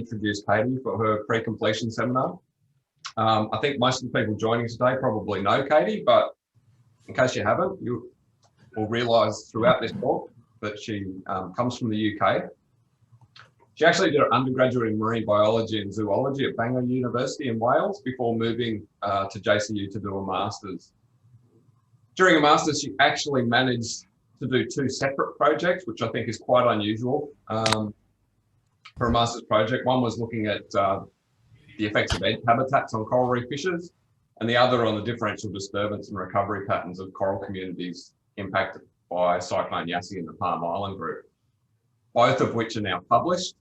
introduce Katie for her pre-completion seminar. I think most of the people joining today probably know Katie, but in case you haven't, you will realise throughout this talk that she comes from the UK. She actually did her undergraduate in marine biology and zoology at Bangor University in Wales before moving to JCU to do a master's. During a master's, she actually managed to do 2 separate projects, which I think is quite unusual for a master's project. One was looking at the effects of egg habitats on coral reef fishes, and the other on the differential disturbance and recovery patterns of coral communities impacted by Cyclone Yassi in the Palm Island group, both of which are now published.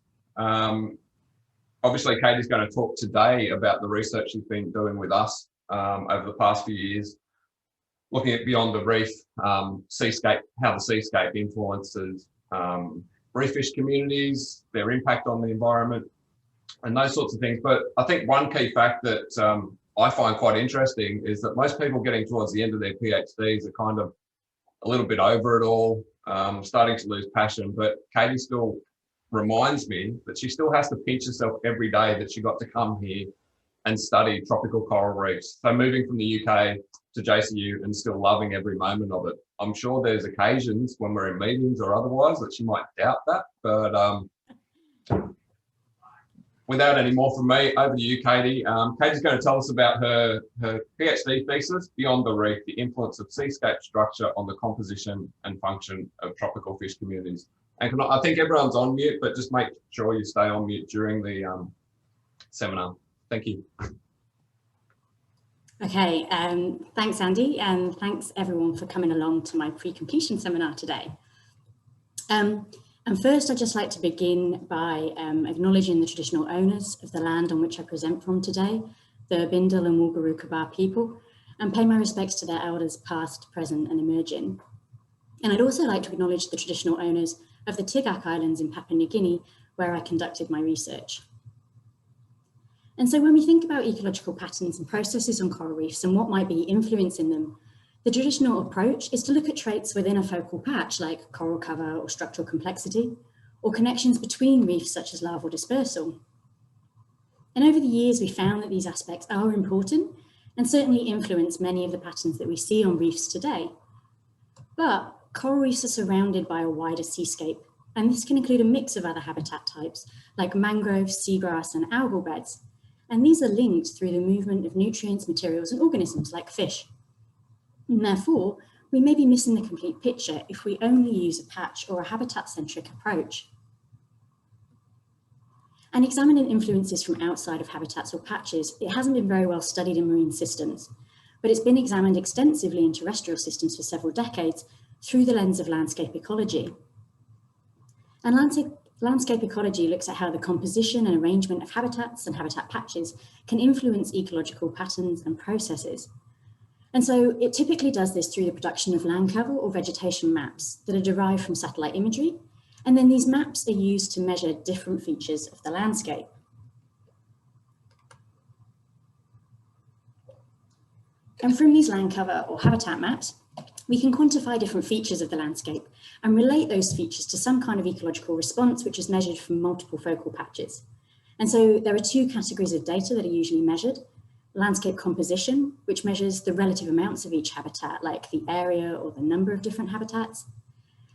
Obviously, Katie's going to talk today about the research she's been doing with us over the past few years, looking at beyond the reef, seascape, how the seascape influences reef fish communities, their impact on the environment, and those sorts of things. But I think one key fact that I find quite interesting is that most people getting towards the end of their PhDs are kind of a little bit over it all, starting to lose passion. But Katie still reminds me that she still has to pinch herself every day that she got to come here and study tropical coral reefs. So moving from the UK to JCU and still loving every moment of it. I'm sure there's occasions when we're in meetings or otherwise that she might doubt that, but without any more from me, over to you, Katie. Katie's going to tell us about her PhD thesis, Beyond the Reef, the influence of seascape structure on the composition and function of tropical fish communities. And I think everyone's on mute, but just make sure you stay on mute during the seminar. Thank you. Okay, thanks Andy, and thanks everyone for coming along to my pre-completion seminar today. And first I'd just like to begin by acknowledging the traditional owners of the land on which I present from today, the Bindal and Wulgurukaba people, and pay my respects to their elders past, present and emerging. And I'd also like to acknowledge the traditional owners of the Tigak Islands in Papua New Guinea, where I conducted my research. And so when we think about ecological patterns and processes on coral reefs and what might be influencing them, the traditional approach is to look at traits within a focal patch like coral cover or structural complexity, or connections between reefs such as larval dispersal. And over the years, we found that these aspects are important and certainly influence many of the patterns that we see on reefs today. But coral reefs are surrounded by a wider seascape, and this can include a mix of other habitat types like mangroves, seagrass and algal beds. And these are linked through the movement of nutrients, materials and organisms like fish. And therefore, we may be missing the complete picture if we only use a patch or a habitat-centric approach. And examining influences from outside of habitats or patches, it hasn't been very well studied in marine systems, but it's been examined extensively in terrestrial systems for several decades through the lens of landscape ecology. And landscape ecology looks at how the composition and arrangement of habitats and habitat patches can influence ecological patterns and processes. And so it typically does this through the production of land cover or vegetation maps that are derived from satellite imagery. And then these maps are used to measure different features of the landscape. And from these land cover or habitat maps, we can quantify different features of the landscape and relate those features to some kind of ecological response, which is measured from multiple focal patches. And so there are 2 categories of data that are usually measured: landscape composition, which measures the relative amounts of each habitat, like the area or the number of different habitats.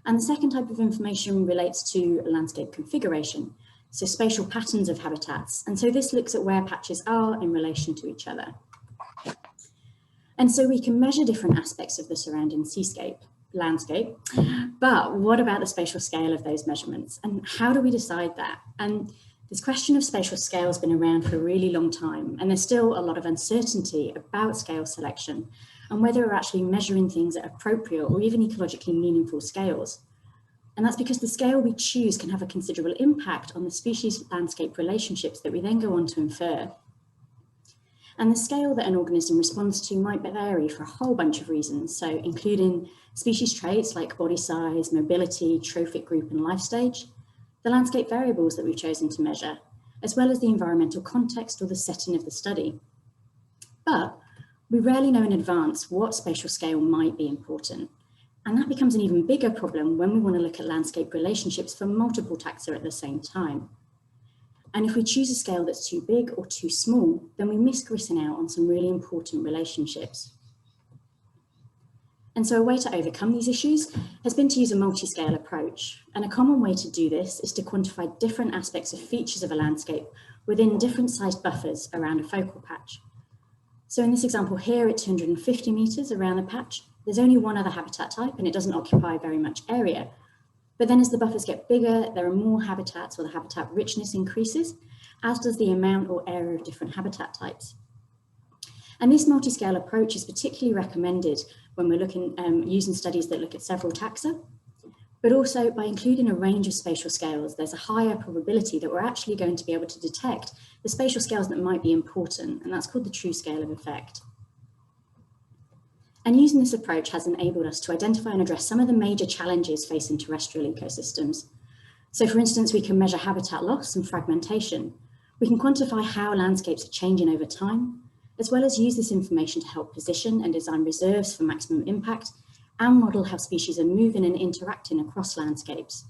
And the second type of information relates to landscape configuration, so spatial patterns of habitats. And so this looks at where patches are in relation to each other. And so we can measure different aspects of the surrounding seascape, landscape, but what about the spatial scale of those measurements? And how do we decide that? And this question of spatial scale has been around for a really long time, and there's still a lot of uncertainty about scale selection and whether we're actually measuring things at appropriate or even ecologically meaningful scales. And that's because the scale we choose can have a considerable impact on the species-landscape relationships that we then go on to infer. And the scale that an organism responds to might vary for a whole bunch of reasons, so including species traits like body size, mobility, trophic group and life stage, the landscape variables that we've chosen to measure, as well as the environmental context or the setting of the study. But we rarely know in advance what spatial scale might be important. And that becomes an even bigger problem when we want to look at landscape relationships for multiple taxa at the same time. And if we choose a scale that's too big or too small, then we risk missing out on some really important relationships. And so a way to overcome these issues has been to use a multi-scale approach. And a common way to do this is to quantify different aspects of features of a landscape within different sized buffers around a focal patch. So in this example here, at 250 meters around the patch, there's only one other habitat type and it doesn't occupy very much area. But then as the buffers get bigger, there are more habitats, or the habitat richness increases, as does the amount or area of different habitat types. And this multi-scale approach is particularly recommended when we're looking using studies that look at several taxa, but also by including a range of spatial scales, there's a higher probability that we're actually going to be able to detect the spatial scales that might be important, and that's called the true scale of effect. And using this approach has enabled us to identify and address some of the major challenges facing terrestrial ecosystems. So for instance, we can measure habitat loss and fragmentation. We can quantify how landscapes are changing over time, as well as use this information to help position and design reserves for maximum impact and model how species are moving and interacting across landscapes.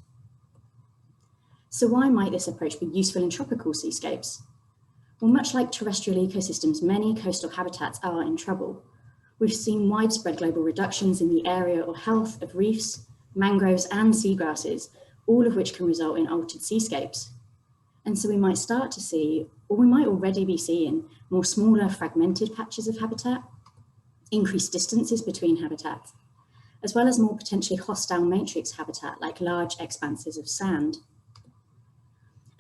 So why might this approach be useful in tropical seascapes? Well, much like terrestrial ecosystems, many coastal habitats are in trouble. We've seen widespread global reductions in the area or health of reefs, mangroves and seagrasses, all of which can result in altered seascapes. And so we might start to see, or we might already be seeing, more smaller fragmented patches of habitat, increased distances between habitats, as well as more potentially hostile matrix habitat like large expanses of sand.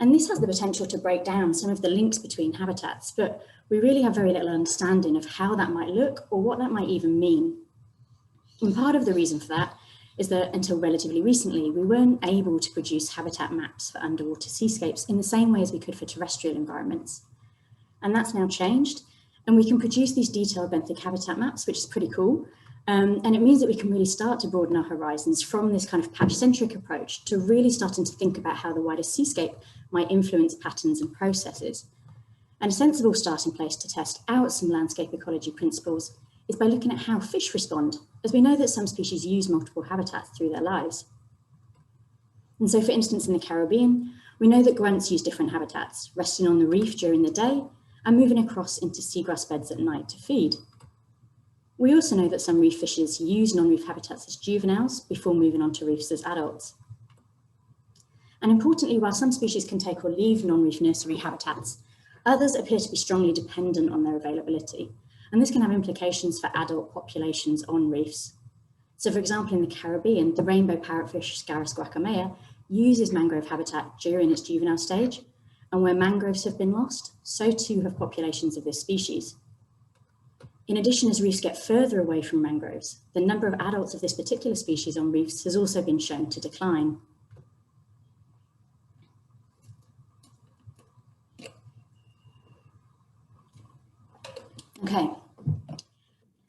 And this has the potential to break down some of the links between habitats, but we really have very little understanding of how that might look or what that might even mean. And part of the reason for that is that until relatively recently, we weren't able to produce habitat maps for underwater seascapes in the same way as we could for terrestrial environments. And that's now changed, and we can produce these detailed benthic habitat maps, which is pretty cool. And it means that we can really start to broaden our horizons from this kind of patch-centric approach to really starting to think about how the wider seascape might influence patterns and processes. And a sensible starting place to test out some landscape ecology principles is by looking at how fish respond, as we know that some species use multiple habitats through their lives. And so, for instance, in the Caribbean, we know that grunts use different habitats, resting on the reef during the day and moving across into seagrass beds at night to feed. We also know that some reef fishes use non-reef habitats as juveniles before moving on to reefs as adults. And importantly, while some species can take or leave non-reef nursery habitats, others appear to be strongly dependent on their availability. And this can have implications for adult populations on reefs. So for example, in the Caribbean, the rainbow parrotfish Scarus guacamea uses mangrove habitat during its juvenile stage. And where mangroves have been lost, so too have populations of this species. In addition, as reefs get further away from mangroves, the number of adults of this particular species on reefs has also been shown to decline. Okay,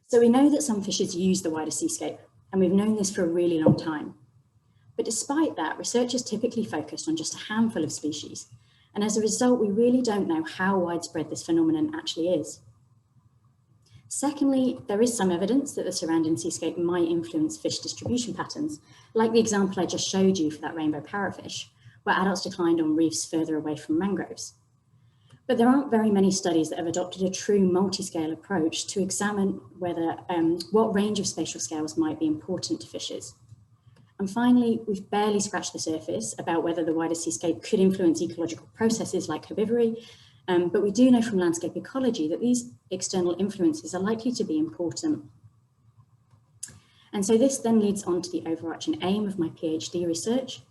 so we know that some fishes use the wider seascape, and we've known this for a really long time. But despite that, researchers typically focused on just a handful of species, and as a result, we really don't know how widespread this phenomenon actually is. Secondly, there is some evidence that the surrounding seascape might influence fish distribution patterns, like the example I just showed you for that rainbow parrotfish, where adults declined on reefs further away from mangroves. But there aren't very many studies that have adopted a true multi-scale approach to examine whether what range of spatial scales might be important to fishes. And finally, we've barely scratched the surface about whether the wider seascape could influence ecological processes like herbivory, but we do know from landscape ecology that these external influences are likely to be important. And so this then leads on to the overarching aim of my PhD research,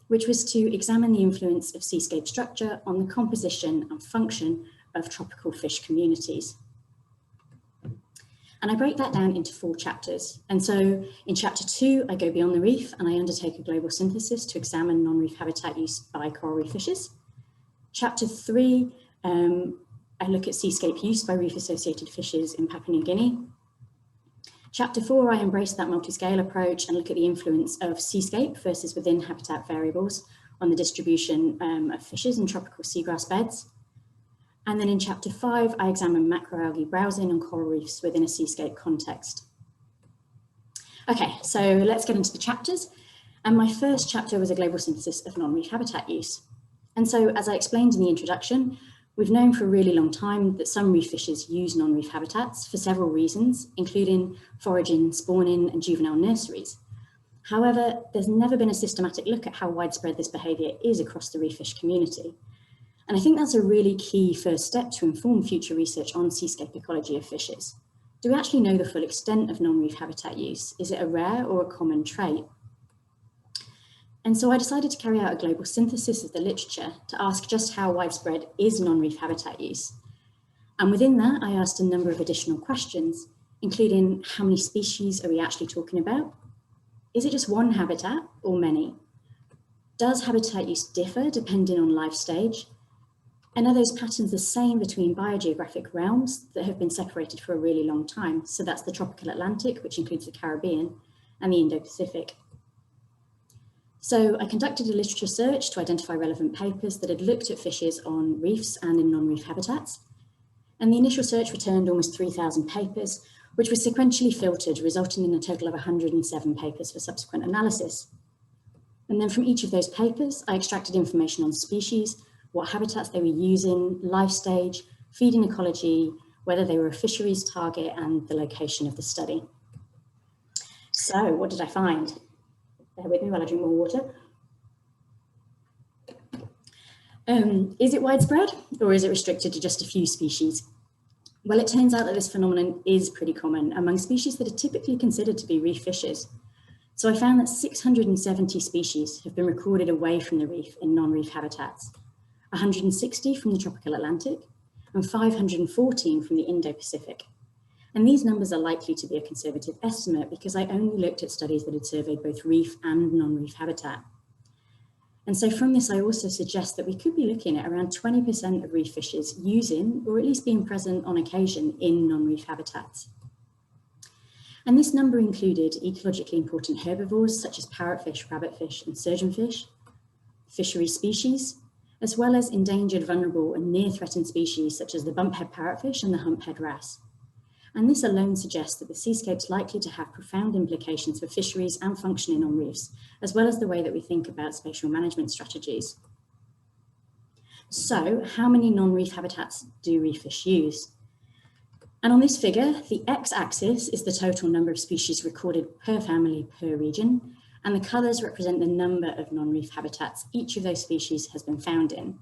which was to examine the influence of seascape structure on the composition and function of tropical fish communities. And I break that down into 4 chapters. And so in chapter 2, I go beyond the reef and I undertake a global synthesis to examine non-reef habitat use by coral reef fishes. Chapter 3, I look at seascape use by reef-associated fishes in Papua New Guinea. Chapter 4, I embrace that multi-scale approach and look at the influence of seascape versus within habitat variables on the distribution of fishes in tropical seagrass beds. And then in chapter 5, I examine macroalgae browsing on coral reefs within a seascape context. Okay, so let's get into the chapters. And my first chapter was a global synthesis of non-reef habitat use. And so, as I explained in the introduction, we've known for a really long time that some reef fishes use non-reef habitats for several reasons, including foraging, spawning, and juvenile nurseries. However, there's never been a systematic look at how widespread this behaviour is across the reef fish community. And I think that's a really key first step to inform future research on seascape ecology of fishes. Do we actually know the full extent of non-reef habitat use? Is it a rare or a common trait? And so I decided to carry out a global synthesis of the literature to ask just how widespread is non-reef habitat use. And within that, I asked a number of additional questions, including how many species are we actually talking about? Is it just one habitat or many? Does habitat use differ depending on life stage? And are those patterns the same between biogeographic realms that have been separated for a really long time? So that's the tropical Atlantic, which includes the Caribbean, and the Indo-Pacific. So I conducted a literature search to identify relevant papers that had looked at fishes on reefs and in non-reef habitats. And the initial search returned almost 3,000 papers, which was sequentially filtered, resulting in a total of 107 papers for subsequent analysis. And then from each of those papers, I extracted information on species, what habitats they were using, life stage, feeding ecology, whether they were a fisheries target, and the location of the study. So what did I find? Bear with me while I drink more water. Is it widespread, or is it restricted to just a few species? Well, it turns out that this phenomenon is pretty common among species that are typically considered to be reef fishes. So I found that 670 species have been recorded away from the reef in non-reef habitats, 160 from the tropical Atlantic, and 514 from the Indo-Pacific. And these numbers are likely to be a conservative estimate because I only looked at studies that had surveyed both reef and non-reef habitat. And so from this, I also suggest that we could be looking at around 20% of reef fishes using, or at least being present on occasion, in non-reef habitats. And this number included ecologically important herbivores such as parrotfish, rabbitfish, and surgeonfish, fishery species, as well as endangered, vulnerable, and near-threatened species such as the bumphead parrotfish and the humphead wrasse. And this alone suggests that the seascape's likely to have profound implications for fisheries and functioning on reefs, as well as the way that we think about spatial management strategies. So, how many non-reef habitats do reef fish use? And on this figure, the x-axis is the total number of species recorded per family per region, and the colours represent the number of non-reef habitats each of those species has been found in.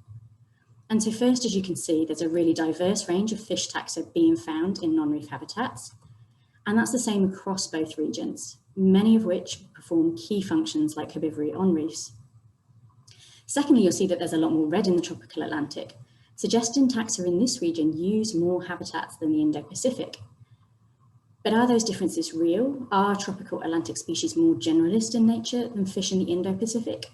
And so first, as you can see, there's a really diverse range of fish taxa being found in non-reef habitats. And that's the same across both regions, many of which perform key functions like herbivory on reefs. Secondly, you'll see that there's a lot more red in the tropical Atlantic, suggesting taxa in this region use more habitats than the Indo-Pacific. But are those differences real? Are tropical Atlantic species more generalist in nature than fish in the Indo-Pacific?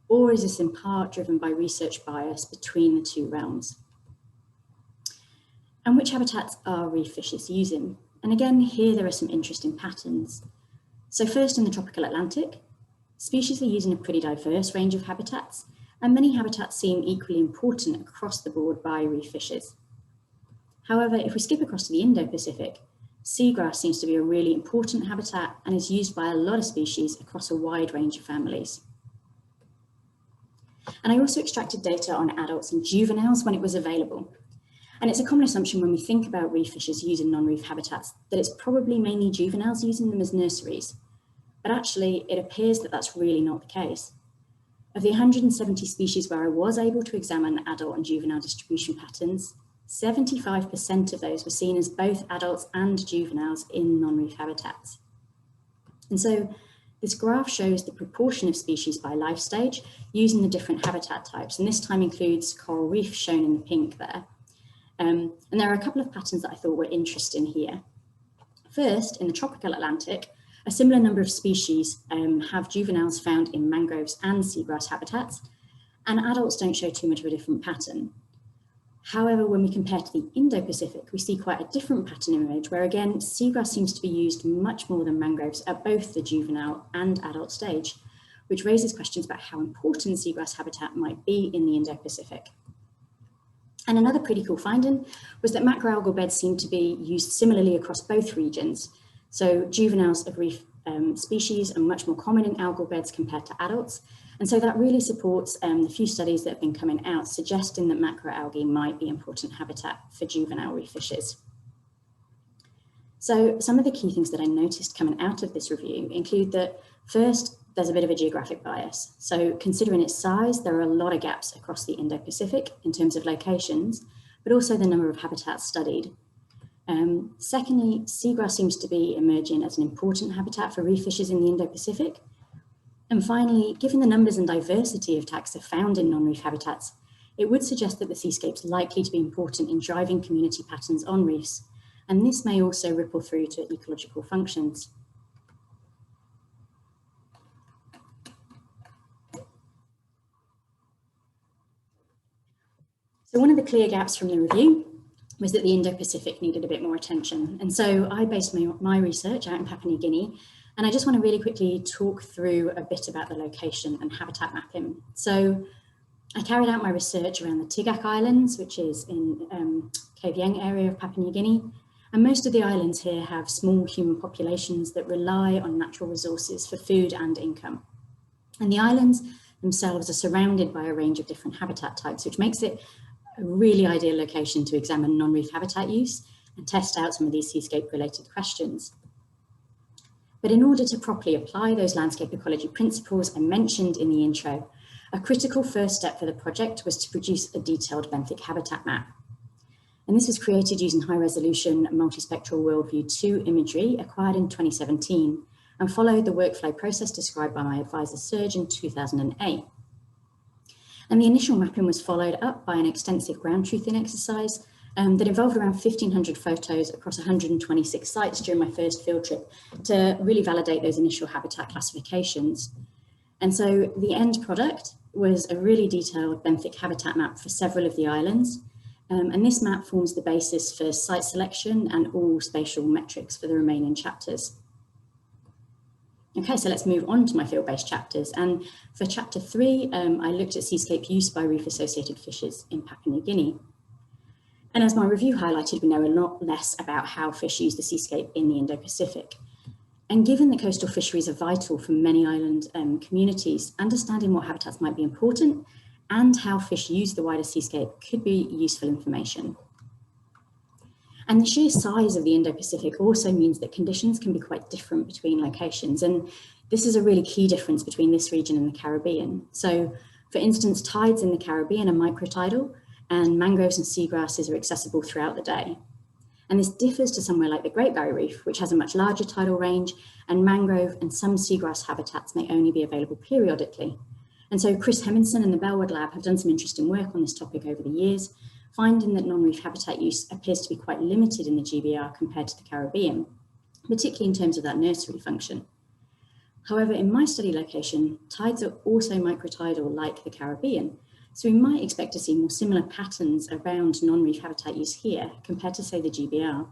Or is this in part driven by research bias between the two realms? And which habitats are reef fishes using? And again, here there are some interesting patterns. So first, in the tropical Atlantic, species are using a pretty diverse range of habitats, and many habitats seem equally important across the board by reef fishes. However, if we skip across to the Indo-Pacific, seagrass seems to be a really important habitat and is used by a lot of species across a wide range of families. And I also extracted data on adults and juveniles when it was available. And it's a common assumption when we think about reef fishes using non-reef habitats that it's probably mainly juveniles using them as nurseries. But actually, it appears that that's really not the case. Of the 170 species where I was able to examine adult and juvenile distribution patterns, 75% of those were seen as both adults and juveniles in non-reef habitats. And so this graph shows the proportion of species by life stage using the different habitat types. And this time includes coral reef shown in the pink there. And there are a couple of patterns that I thought were interesting here. First, in the tropical Atlantic, a similar number of species have juveniles found in mangroves and seagrass habitats, and adults don't show too much of a different pattern. However, when we compare to the Indo-Pacific, we see quite a different pattern emerge, where again, seagrass seems to be used much more than mangroves at both the juvenile and adult stage, which raises questions about how important seagrass habitat might be in the Indo-Pacific. And another pretty cool finding was that macroalgal beds seem to be used similarly across both regions. So juveniles of reef species are much more common in algal beds compared to adults, And so that really supports the few studies that have been coming out suggesting that macroalgae might be important habitat for juvenile reef fishes. So some of the key things that I noticed coming out of this review include that first, there's a bit of a geographic bias. So considering its size, there are a lot of gaps across the Indo-Pacific in terms of locations, but also the number of habitats studied. Secondly, seagrass seems to be emerging as an important habitat for reef fishes in the Indo-Pacific. And finally, given the numbers and diversity of taxa found in non-reef habitats, it would suggest that the seascape's likely to be important in driving community patterns on reefs, and this may also ripple through to ecological functions. So one of the clear gaps from the review was that the Indo-Pacific needed a bit more attention. And so I based my research out in Papua New Guinea, and I just want to really quickly talk through a bit about the location and habitat mapping. So I carried out my research around the Tigak Islands, which is in Kavieng area of Papua New Guinea. And most of the islands here have small human populations that rely on natural resources for food and income. And the islands themselves are surrounded by a range of different habitat types, which makes it a really ideal location to examine non-reef habitat use and test out some of these seascape related questions. But in order to properly apply those landscape ecology principles I mentioned in the intro, a critical first step for the project was to produce a detailed benthic habitat map. And this was created using high-resolution multispectral worldview 2 imagery acquired in 2017 and followed the workflow process described by my advisor Serge in 2008. And the initial mapping was followed up by an extensive ground truthing exercise that involved around 1,500 photos across 126 sites during my first field trip to really validate those initial habitat classifications. And so the end product was a really detailed benthic habitat map for several of the islands. And this map forms the basis for site selection and all spatial metrics for the remaining chapters. Okay, so let's move on to my field-based chapters. And for chapter 3, I looked at seascape use by reef-associated fishes in Papua New Guinea. And as my review highlighted, we know a lot less about how fish use the seascape in the Indo-Pacific. And given that coastal fisheries are vital for many island communities, understanding what habitats might be important and how fish use the wider seascape could be useful information. And the sheer size of the Indo-Pacific also means that conditions can be quite different between locations. And this is a really key difference between this region and the Caribbean. So for instance, tides in the Caribbean are microtidal, and mangroves and seagrasses are accessible throughout the day. And this differs to somewhere like the Great Barrier Reef, which has a much larger tidal range, and mangrove and some seagrass habitats may only be available periodically. And so Chris Hemminson and the Bellwood Lab have done some interesting work on this topic over the years, finding that non-reef habitat use appears to be quite limited in the GBR compared to the Caribbean, particularly in terms of that nursery function. However, in my study location, tides are also microtidal like the Caribbean, so we might expect to see more similar patterns around non-reef habitat use here compared to, say, the GBR.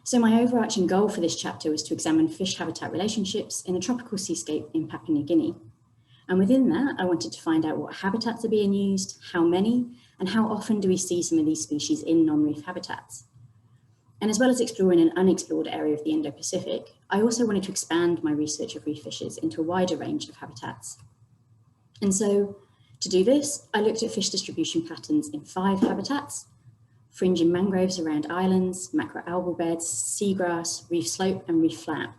So my overarching goal for this chapter was to examine fish habitat relationships in a tropical seascape in Papua New Guinea. And within that, I wanted to find out what habitats are being used, how many, and how often do we see some of these species in non-reef habitats. And as well as exploring an unexplored area of the Indo-Pacific, I also wanted to expand my research of reef fishes into a wider range of habitats. And so to do this, I looked at fish distribution patterns in 5 habitats: fringing mangroves around islands, macroalgal beds, seagrass, reef slope, and reef flat.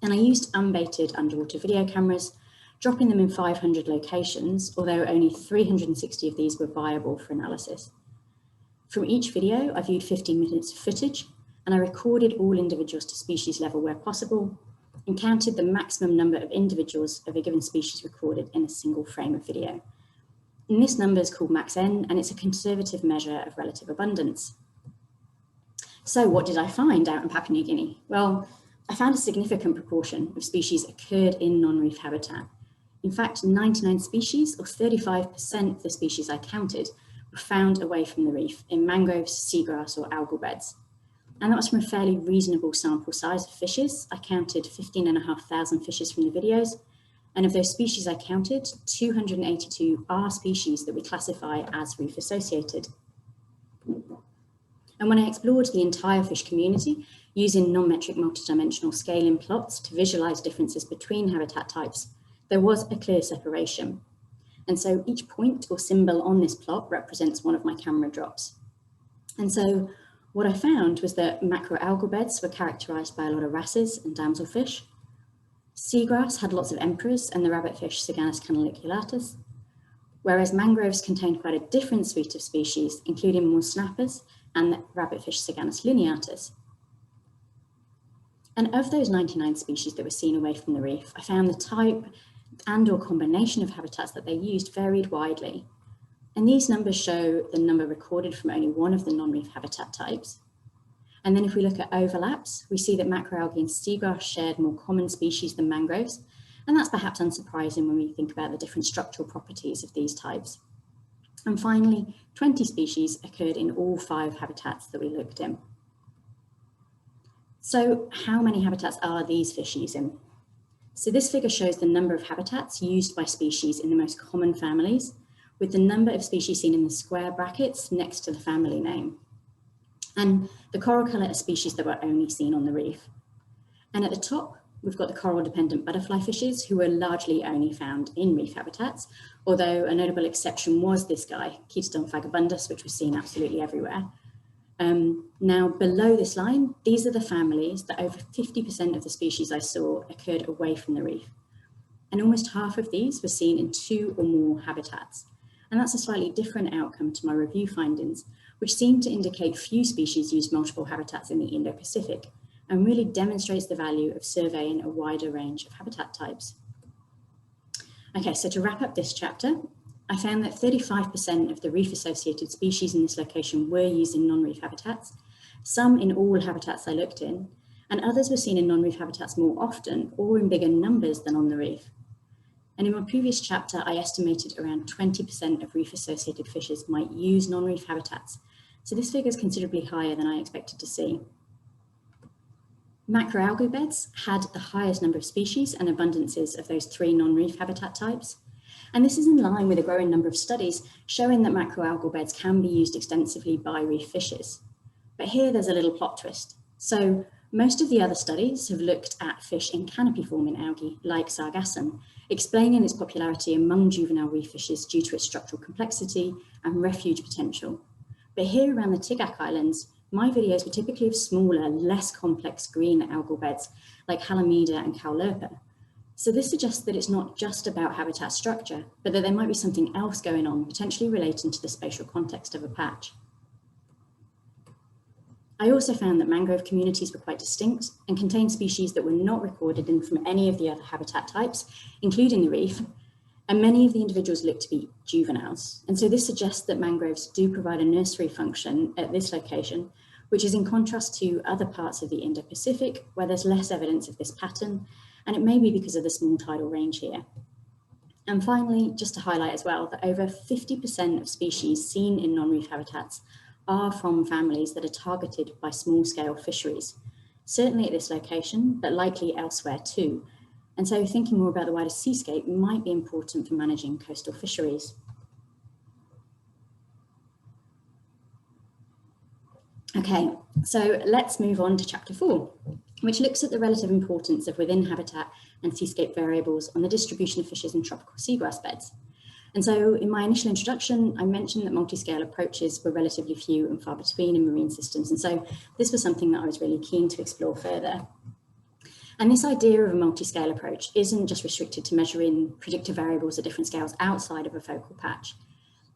And I used unbaited underwater video cameras, dropping them in 500 locations, although only 360 of these were viable for analysis. From each video, I viewed 15 minutes of footage, and I recorded all individuals to species level where possible, and counted the maximum number of individuals of a given species recorded in a single frame of video. And this number is called max N, and it's a conservative measure of relative abundance. So what did I find out in Papua New Guinea? Well, I found a significant proportion of species occurred in non-reef habitat. In fact, 99 species, or 35% of the species I counted, were found away from the reef in mangroves, seagrass, or algal beds. And that was from a fairly reasonable sample size of fishes. I counted 15,500 fishes from the videos. And of those species I counted, 282 are species that we classify as reef associated. And when I explored the entire fish community using non-metric multidimensional scaling plots to visualize differences between habitat types, there was a clear separation. And so each point or symbol on this plot represents one of my camera drops. And so what I found was that macroalgal beds were characterized by a lot of wrasses and damselfish. Seagrass had lots of emperors and the rabbitfish Siganus canaliculatus, whereas mangroves contained quite a different suite of species, including more snappers and the rabbitfish Siganus lineatus. And of those 99 species that were seen away from the reef, I found the type and or combination of habitats that they used varied widely. And these numbers show the number recorded from only one of the non-reef habitat types. And then if we look at overlaps, we see that macroalgae and seagrass shared more common species than mangroves. And that's perhaps unsurprising when we think about the different structural properties of these types. And finally, 20 species occurred in all 5 habitats that we looked in. So how many habitats are these fish using? So this figure shows the number of habitats used by species in the most common families, with the number of species seen in the square brackets next to the family name. And the coral colour are species that were only seen on the reef. And at the top, we've got the coral-dependent butterfly fishes, who were largely only found in reef habitats, although a notable exception was this guy, Chaetodon vagabundus, which was seen absolutely everywhere. Now, below this line, these are the families that over 50% of the species I saw occurred away from the reef. And almost half of these were seen in 2 or more habitats. And that's a slightly different outcome to my review findings, which seem to indicate few species use multiple habitats in the Indo-Pacific, and really demonstrates the value of surveying a wider range of habitat types. Okay, so to wrap up this chapter, I found that 35% of the reef-associated species in this location were used in non-reef habitats, some in all habitats I looked in, and others were seen in non-reef habitats more often or in bigger numbers than on the reef. And in my previous chapter, I estimated around 20% of reef-associated fishes might use non-reef habitats. So this figure is considerably higher than I expected to see. Macroalgal beds had the highest number of species and abundances of those 3 non-reef habitat types. And this is in line with a growing number of studies showing that macroalgal beds can be used extensively by reef fishes. But here there's a little plot twist. So most of the other studies have looked at fish in canopy-forming algae, like sargassum, explaining its popularity among juvenile reef fishes due to its structural complexity and refuge potential. But here around the Tigak Islands, my videos were typically of smaller, less complex green algal beds, like Halimeda and Caulerpa. So this suggests that it's not just about habitat structure, but that there might be something else going on, potentially relating to the spatial context of a patch. I also found that mangrove communities were quite distinct and contained species that were not recorded in from any of the other habitat types, including the reef, and many of the individuals looked to be juveniles. And so this suggests that mangroves do provide a nursery function at this location, which is in contrast to other parts of the Indo-Pacific, where there's less evidence of this pattern, and it may be because of the small tidal range here. And finally, just to highlight as well, that over 50% of species seen in non-reef habitats are from families that are targeted by small-scale fisheries, certainly at this location, but likely elsewhere too. And so thinking more about the wider seascape might be important for managing coastal fisheries. Okay, so let's move on to chapter 4, which looks at the relative importance of within habitat and seascape variables on the distribution of fishes in tropical seagrass beds. And so in my initial introduction, I mentioned that multi-scale approaches were relatively few and far between in marine systems. And so this was something that I was really keen to explore further. And this idea of a multi-scale approach isn't just restricted to measuring predictive variables at different scales outside of a focal patch.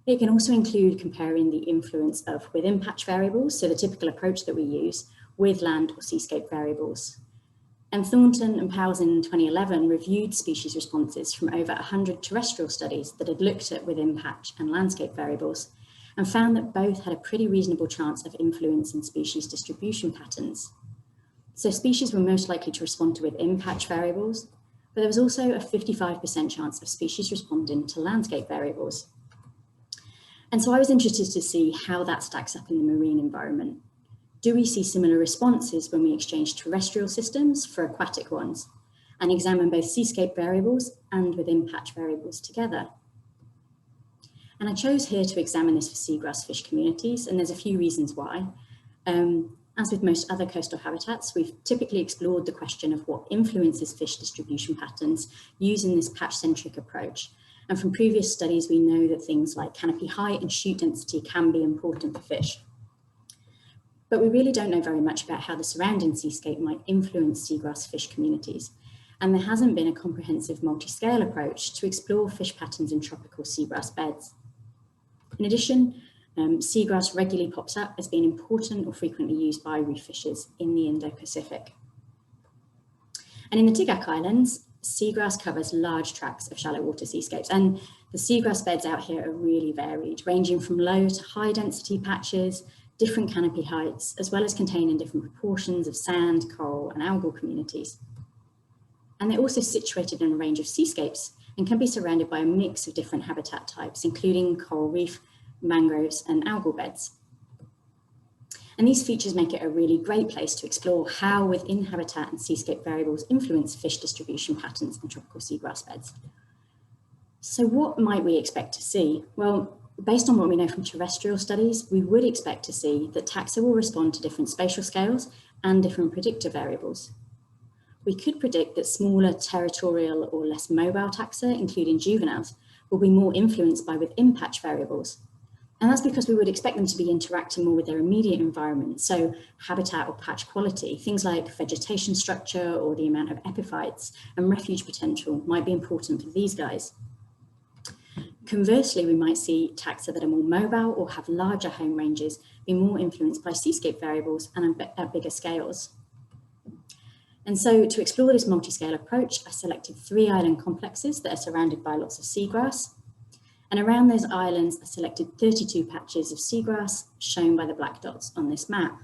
It can also include comparing the influence of within patch variables, so the typical approach that we use, with land or seascape variables. And Thornton and Powles in 2011 reviewed species responses from over 100 terrestrial studies that had looked at within patch and landscape variables, and found that both had a pretty reasonable chance of influencing species distribution patterns. So species were most likely to respond to within patch variables, but there was also a 55% chance of species responding to landscape variables. And so I was interested to see how that stacks up in the marine environment. Do we see similar responses when we exchange terrestrial systems for aquatic ones and examine both seascape variables and within patch variables together? And I chose here to examine this for seagrass fish communities, and there's a few reasons why. As with most other coastal habitats, we've typically explored the question of what influences fish distribution patterns using this patch-centric approach. And from previous studies, we know that things like canopy height and shoot density can be important for fish. But we really don't know very much about how the surrounding seascape might influence seagrass fish communities. And there hasn't been a comprehensive multi-scale approach to explore fish patterns in tropical seagrass beds. In addition, seagrass regularly pops up as being important or frequently used by reef fishes in the Indo-Pacific. And in the Tigak Islands, seagrass covers large tracts of shallow water seascapes, and the seagrass beds out here are really varied, ranging from low to high density patches, different canopy heights, as well as containing different proportions of sand, coral, and algal communities. And they're also situated in a range of seascapes and can be surrounded by a mix of different habitat types, including coral reef, mangroves, and algal beds. And these features make it a really great place to explore how within habitat and seascape variables influence fish distribution patterns in tropical seagrass beds. So what might we expect to see? Well, based on what we know from terrestrial studies, we would expect to see that taxa will respond to different spatial scales and different predictor variables. We could predict that smaller territorial or less mobile taxa, including juveniles, will be more influenced by within patch variables. And that's because we would expect them to be interacting more with their immediate environment, so habitat or patch quality, things like vegetation structure or the amount of epiphytes and refuge potential might be important for these guys. Conversely, we might see taxa that are more mobile or have larger home ranges be more influenced by seascape variables and at bigger scales. And so to explore this multi-scale approach, I selected 3 island complexes that are surrounded by lots of seagrass. And around those islands, I selected 32 patches of seagrass shown by the black dots on this map.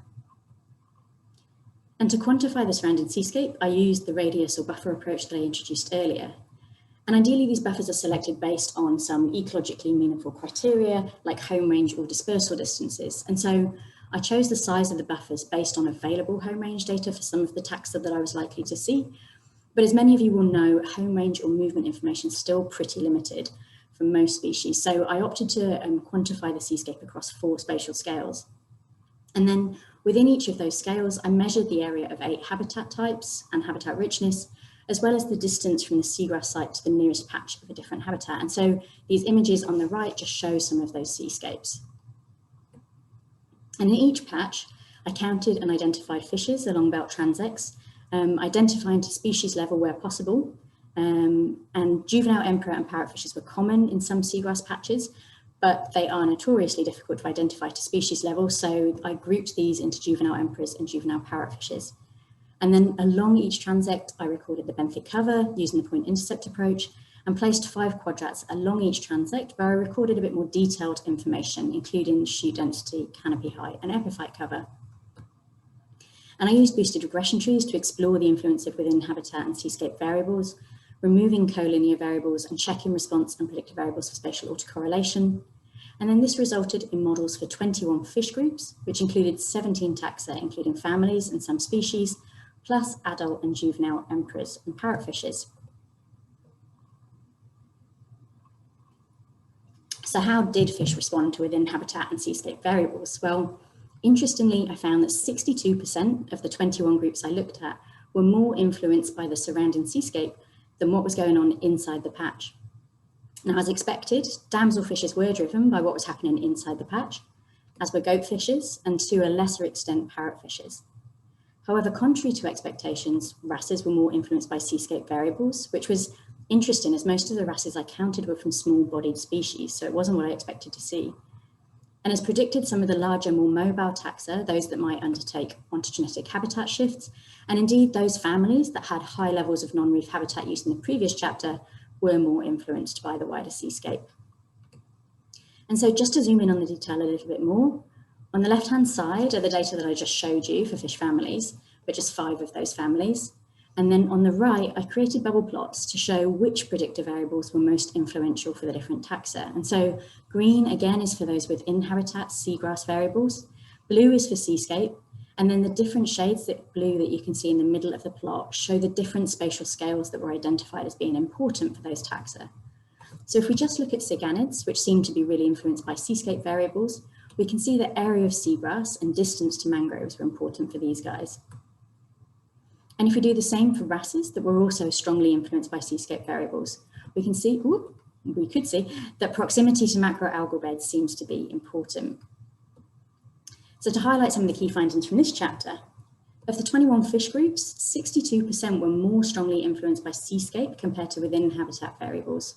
And to quantify the surrounding seascape, I used the radius or buffer approach that I introduced earlier. And ideally, these buffers are selected based on some ecologically meaningful criteria like home range or dispersal distances. And so I chose the size of the buffers based on available home range data for some of the taxa that I was likely to see. But as many of you will know, home range or movement information is still pretty limited for most species. So I opted to quantify the seascape across 4 spatial scales. And then within each of those scales, I measured the area of 8 habitat types and habitat richness, as well as the distance from the seagrass site to the nearest patch of a different habitat. And so these images on the right just show some of those seascapes. And in each patch, I counted and identified fishes along belt transects, identifying to species level where possible. And juvenile emperor and parrotfishes were common in some seagrass patches, but they are notoriously difficult to identify to species level. So I grouped these into juvenile emperors and juvenile parrotfishes. And then along each transect, I recorded the benthic cover using the point intercept approach and placed 5 quadrats along each transect where I recorded a bit more detailed information, including shoot density, canopy height, and epiphyte cover. And I used boosted regression trees to explore the influence of within habitat and seascape variables, removing collinear variables and checking response and predictor variables for spatial autocorrelation. And then this resulted in models for 21 fish groups, which included 17 taxa, including families and some species, plus adult and juvenile emperors and parrotfishes. So how did fish respond to within habitat and seascape variables? Well, interestingly, I found that 62% of the 21 groups I looked at were more influenced by the surrounding seascape than what was going on inside the patch. Now, as expected, damselfishes were driven by what was happening inside the patch, as were goatfishes, and to a lesser extent, parrotfishes. However, contrary to expectations, wrasses were more influenced by seascape variables, which was interesting as most of the wrasses I counted were from small-bodied species, so it wasn't what I expected to see. And as predicted, some of the larger, more mobile taxa, those that might undertake ontogenetic habitat shifts, and indeed those families that had high levels of non-reef habitat use in the previous chapter, were more influenced by the wider seascape. And so just to zoom in on the detail a little bit more, on the left-hand side are the data that I just showed you for fish families, but just 5 of those families. And then on the right, I created bubble plots to show which predictor variables were most influential for the different taxa. And so green, again, is for those within habitat seagrass variables. Blue is for seascape. And then the different shades of blue that you can see in the middle of the plot show the different spatial scales that were identified as being important for those taxa. So if we just look at siganids, which seem to be really influenced by seascape variables, we can see that area of seagrass and distance to mangroves were important for these guys. And if we do the same for wrasses that were also strongly influenced by seascape variables, we could see that proximity to macroalgal beds seems to be important. So to highlight some of the key findings from this chapter, of the 21 fish groups, 62% were more strongly influenced by seascape compared to within habitat variables.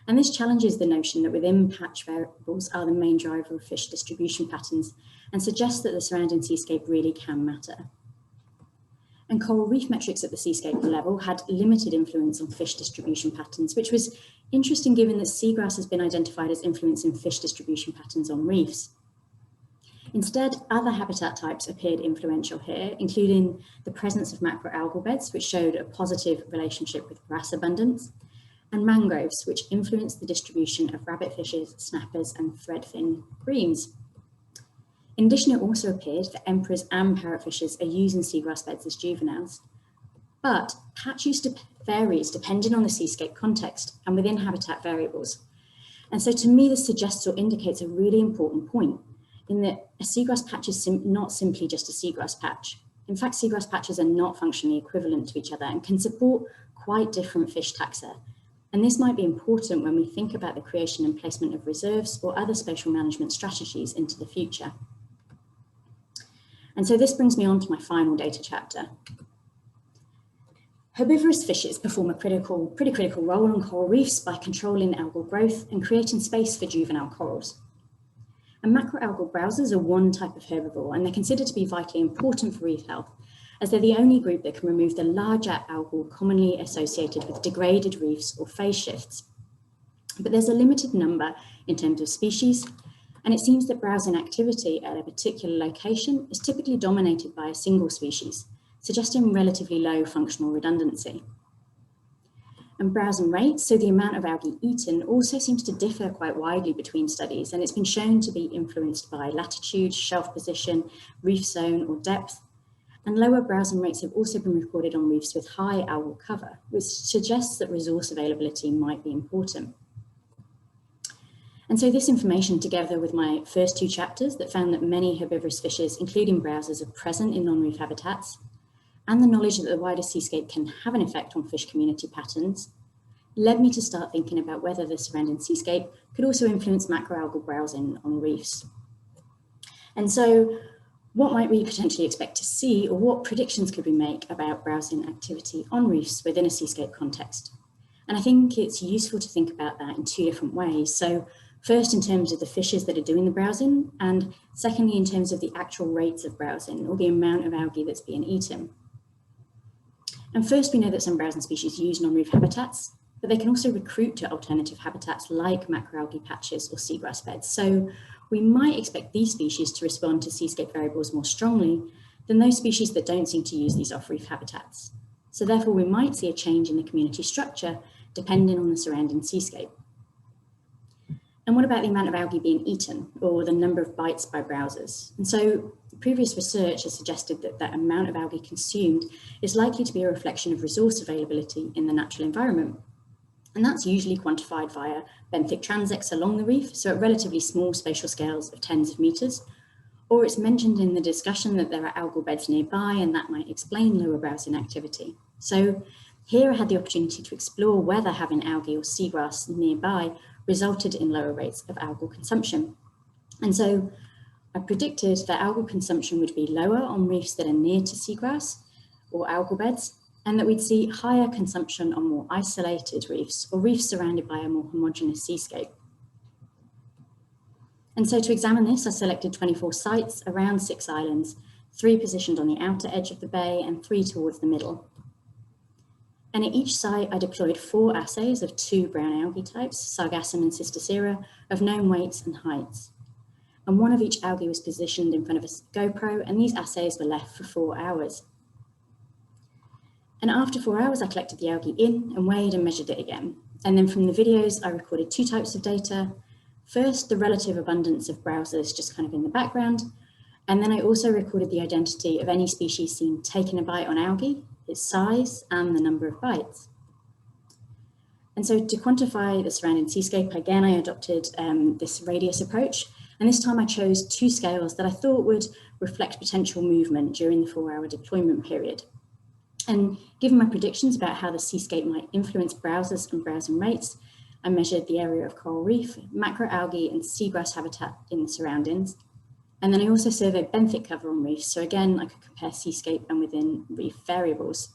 And this challenges the notion that within patch variables are the main driver of fish distribution patterns and suggests that the surrounding seascape really can matter. And coral reef metrics at the seascape level had limited influence on fish distribution patterns, which was interesting given that seagrass has been identified as influencing fish distribution patterns on reefs. Instead, other habitat types appeared influential here, including the presence of macroalgal beds, which showed a positive relationship with wrasse abundance, and mangroves, which influenced the distribution of rabbitfishes, snappers, and threadfin breams. In addition, it also appeared that emperors and parrotfishes are using seagrass beds as juveniles. But patch use varies depending on the seascape context and within habitat variables. And so to me, this suggests or indicates a really important point in that a seagrass patch is not simply just a seagrass patch. In fact, seagrass patches are not functionally equivalent to each other and can support quite different fish taxa. And this might be important when we think about the creation and placement of reserves or other spatial management strategies into the future. And so this brings me on to my final data chapter. Herbivorous fishes perform a pretty critical role on coral reefs by controlling algal growth and creating space for juvenile corals. And macroalgal browsers are one type of herbivore, and they're considered to be vitally important for reef health, as they're the only group that can remove the larger algal commonly associated with degraded reefs or phase shifts. But there's a limited number in terms of species, and it seems that browsing activity at a particular location is typically dominated by a single species, suggesting relatively low functional redundancy. And browsing rates, so the amount of algae eaten, also seems to differ quite widely between studies, and it's been shown to be influenced by latitude, shelf position, reef zone, or depth. And lower browsing rates have also been recorded on reefs with high algal cover, which suggests that resource availability might be important. And so this information, together with my first two chapters that found that many herbivorous fishes, including browsers, are present in non-reef habitats, and the knowledge that the wider seascape can have an effect on fish community patterns, led me to start thinking about whether the surrounding seascape could also influence macroalgal browsing on reefs. And so what might we potentially expect to see, or what predictions could we make about browsing activity on reefs within a seascape context? And I think it's useful to think about that in two different ways. So first, in terms of the fishes that are doing the browsing, and secondly, in terms of the actual rates of browsing or the amount of algae that's being eaten. And first, we know that some browsing species use non-reef habitats, but they can also recruit to alternative habitats like macroalgae patches or seagrass beds. So we might expect these species to respond to seascape variables more strongly than those species that don't seem to use these off-reef habitats. So therefore, we might see a change in the community structure depending on the surrounding seascape. And what about the amount of algae being eaten, or the number of bites by browsers? And so previous research has suggested that that amount of algae consumed is likely to be a reflection of resource availability in the natural environment. And that's usually quantified via benthic transects along the reef, so at relatively small spatial scales of tens of meters, or it's mentioned in the discussion that there are algal beds nearby, and that might explain lower browsing activity. So here I had the opportunity to explore whether having algae or seagrass nearby resulted in lower rates of algal consumption. And so I predicted that algal consumption would be lower on reefs that are near to seagrass or algal beds, and that we'd see higher consumption on more isolated reefs or reefs surrounded by a more homogeneous seascape. And so to examine this, I selected 24 sites around 6 islands, 3 positioned on the outer edge of the bay and 3 towards the middle. And at each site, I deployed 4 assays of 2 brown algae types, Sargassum and Cystocera, of known weights and heights. And one of each algae was positioned in front of a GoPro, and these assays were left for 4 hours. And after 4 hours, I collected the algae in and weighed and measured it again. And then from the videos, I recorded 2 types of data. First, the relative abundance of browsers just kind of in the background. And then I also recorded the identity of any species seen taking a bite on algae, its size, and the number of bites. And so to quantify the surrounding seascape, again, I adopted this radius approach, And this time I chose 2 scales that I thought would reflect potential movement during the 4-hour deployment period. And given my predictions about how the seascape might influence browsers and browsing rates, I measured the area of coral reef, macroalgae and seagrass habitat in the surroundings. And then I also surveyed benthic cover on reefs. So again, I could compare seascape and within reef variables.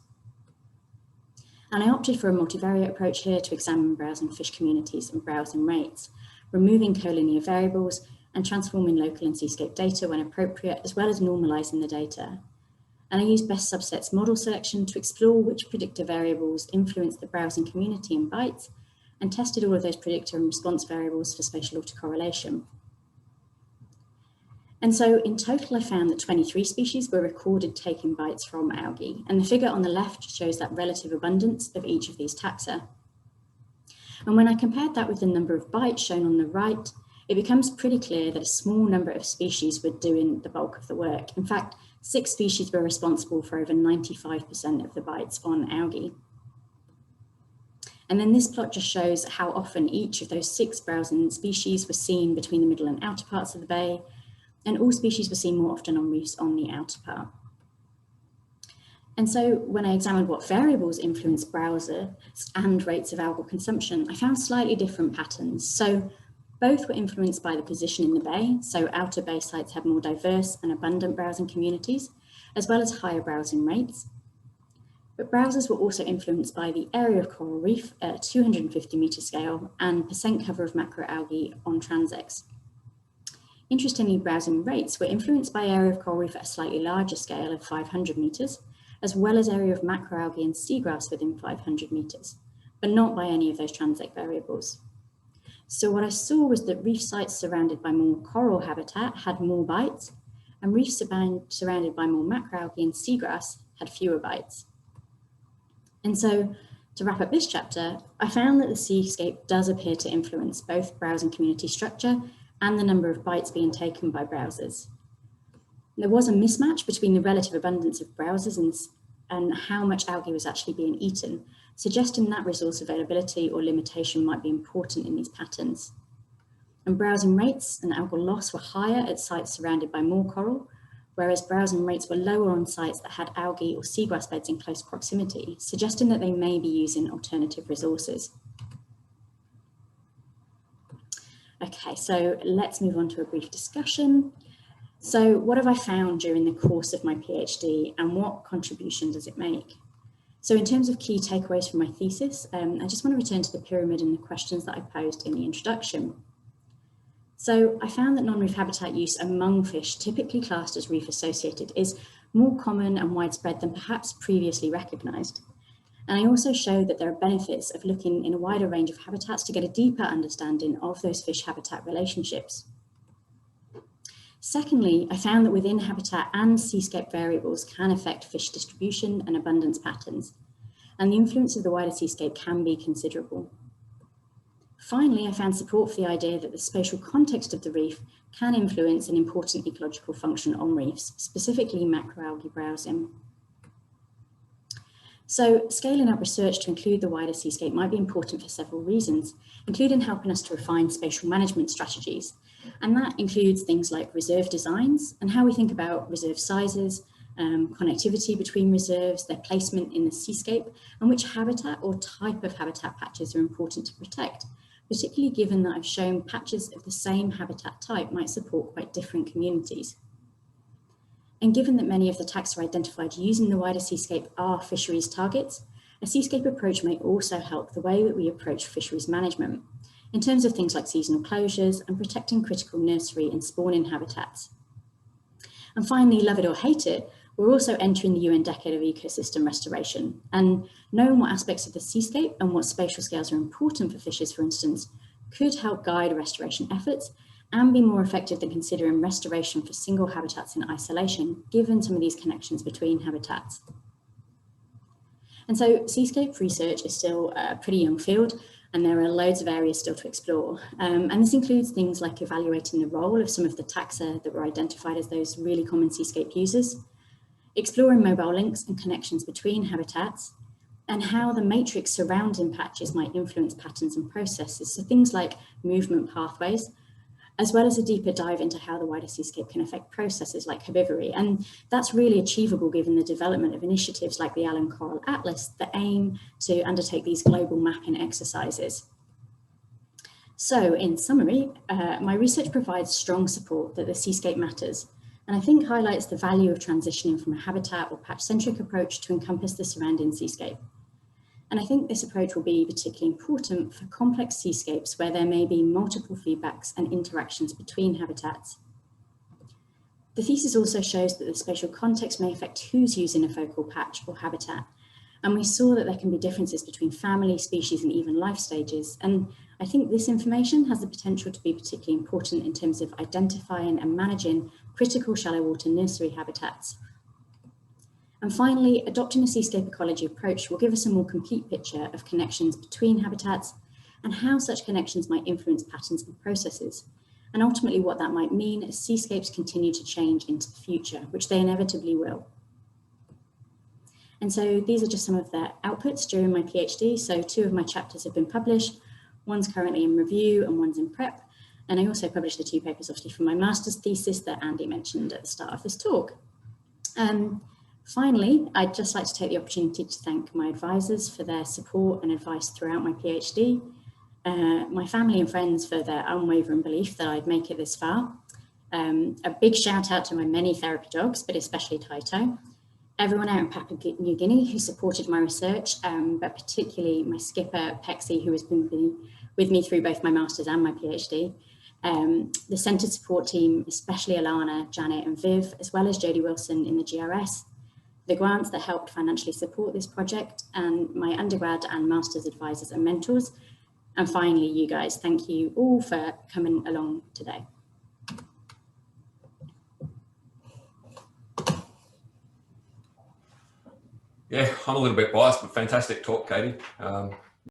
And I opted for a multivariate approach here to examine browsing fish communities and browsing rates, removing collinear variables and transforming local and seascape data when appropriate, as well as normalizing the data. And I used best subsets model selection to explore which predictor variables influence the browsing community and bites, and tested all of those predictor and response variables for spatial autocorrelation. And so in total, I found that 23 species were recorded taking bites from algae, and the figure on the left shows that relative abundance of each of these taxa. And when I compared that with the number of bites shown on the right, it becomes pretty clear that a small number of species were doing the bulk of the work. In fact, 6 species were responsible for over 95% of the bites on algae. And then this plot just shows how often each of those 6 browsing species were seen between the middle and outer parts of the bay, and all species were seen more often on reefs on the outer part. And so when I examined what variables influence browser and rates of algal consumption, I found slightly different patterns. So both were influenced by the position in the bay. So outer bay sites had more diverse and abundant browsing communities, as well as higher browsing rates. But browsers were also influenced by the area of coral reef at a 250 metre scale and percent cover of macroalgae on transects. Interestingly, browsing rates were influenced by area of coral reef at a slightly larger scale of 500 metres, as well as area of macroalgae and seagrass within 500 metres, but not by any of those transect variables. So what I saw was that reef sites surrounded by more coral habitat had more bites, and reefs surrounded by more macroalgae and seagrass had fewer bites. And so to wrap up this chapter, I found that the seascape does appear to influence both browsing community structure and the number of bites being taken by browsers. There was a mismatch between the relative abundance of browsers and how much algae was actually being eaten, suggesting that resource availability or limitation might be important in these patterns. And browsing rates and algal loss were higher at sites surrounded by more coral, whereas browsing rates were lower on sites that had algae or seagrass beds in close proximity, suggesting that they may be using alternative resources. Okay, so let's move on to a brief discussion. So what have I found during the course of my PhD and what contribution does it make? So in terms of key takeaways from my thesis, I just want to return to the pyramid and the questions that I posed in the introduction. So I found that non-reef habitat use among fish typically classed as reef associated is more common and widespread than perhaps previously recognised. And I also showed that there are benefits of looking in a wider range of habitats to get a deeper understanding of those fish habitat relationships. Secondly, I found that within habitat and seascape variables can affect fish distribution and abundance patterns, and the influence of the wider seascape can be considerable. Finally, I found support for the idea that the spatial context of the reef can influence an important ecological function on reefs, specifically macroalgae browsing. So scaling up research to include the wider seascape might be important for several reasons, including helping us to refine spatial management strategies. And that includes things like reserve designs and how we think about reserve sizes, connectivity between reserves, their placement in the seascape, and which habitat or type of habitat patches are important to protect, particularly given that I've shown patches of the same habitat type might support quite different communities. And given that many of the taxa identified using the wider seascape are fisheries targets, a seascape approach may also help the way that we approach fisheries management in terms of things like seasonal closures and protecting critical nursery and spawning habitats. And finally, love it or hate it, we're also entering the UN Decade of Ecosystem Restoration, and knowing what aspects of the seascape and what spatial scales are important for fishes, for instance, could help guide restoration efforts and be more effective than considering restoration for single habitats in isolation, given some of these connections between habitats. And so seascape research is still a pretty young field, and there are loads of areas still to explore. And this includes things like evaluating the role of some of the taxa that were identified as those really common seascape users, exploring mobile links and connections between habitats, and how the matrix surrounding patches might influence patterns and processes. So things like movement pathways, as well as a deeper dive into how the wider seascape can affect processes like herbivory. And that's really achievable given the development of initiatives like the Allen Coral Atlas that aim to undertake these global mapping exercises. So in summary, my research provides strong support that the seascape matters, and I think highlights the value of transitioning from a habitat or patch-centric approach to encompass the surrounding seascape. And I think this approach will be particularly important for complex seascapes where there may be multiple feedbacks and interactions between habitats. The thesis also shows that the spatial context may affect who's using a focal patch or habitat. And we saw that there can be differences between family, species, and even life stages. And I think this information has the potential to be particularly important in terms of identifying and managing critical shallow water nursery habitats. And finally, adopting a seascape ecology approach will give us a more complete picture of connections between habitats and how such connections might influence patterns and processes, and ultimately what that might mean as seascapes continue to change into the future, which they inevitably will. And so these are just some of the outputs during my PhD. So 2 of my chapters have been published, one's currently in review and one's in prep. And I also published the 2 papers obviously from my master's thesis that Andy mentioned at the start of this talk. Finally, I'd just like to take the opportunity to thank my advisors for their support and advice throughout my PhD, my family and friends for their unwavering belief that I'd make it this far. A big shout out to my many therapy dogs, but especially Taito. Everyone out in Papua New Guinea who supported my research, but particularly my skipper, Pexi, who has been with me through both my master's and my PhD. The centre support team, especially Alana, Janet and Viv, as well as Jodie Wilson in the GRS, the grants that helped financially support this project, and my undergrad and master's advisors and mentors. And finally, you guys, thank you all for coming along today. Yeah, I'm a little bit biased, but fantastic talk, Katie.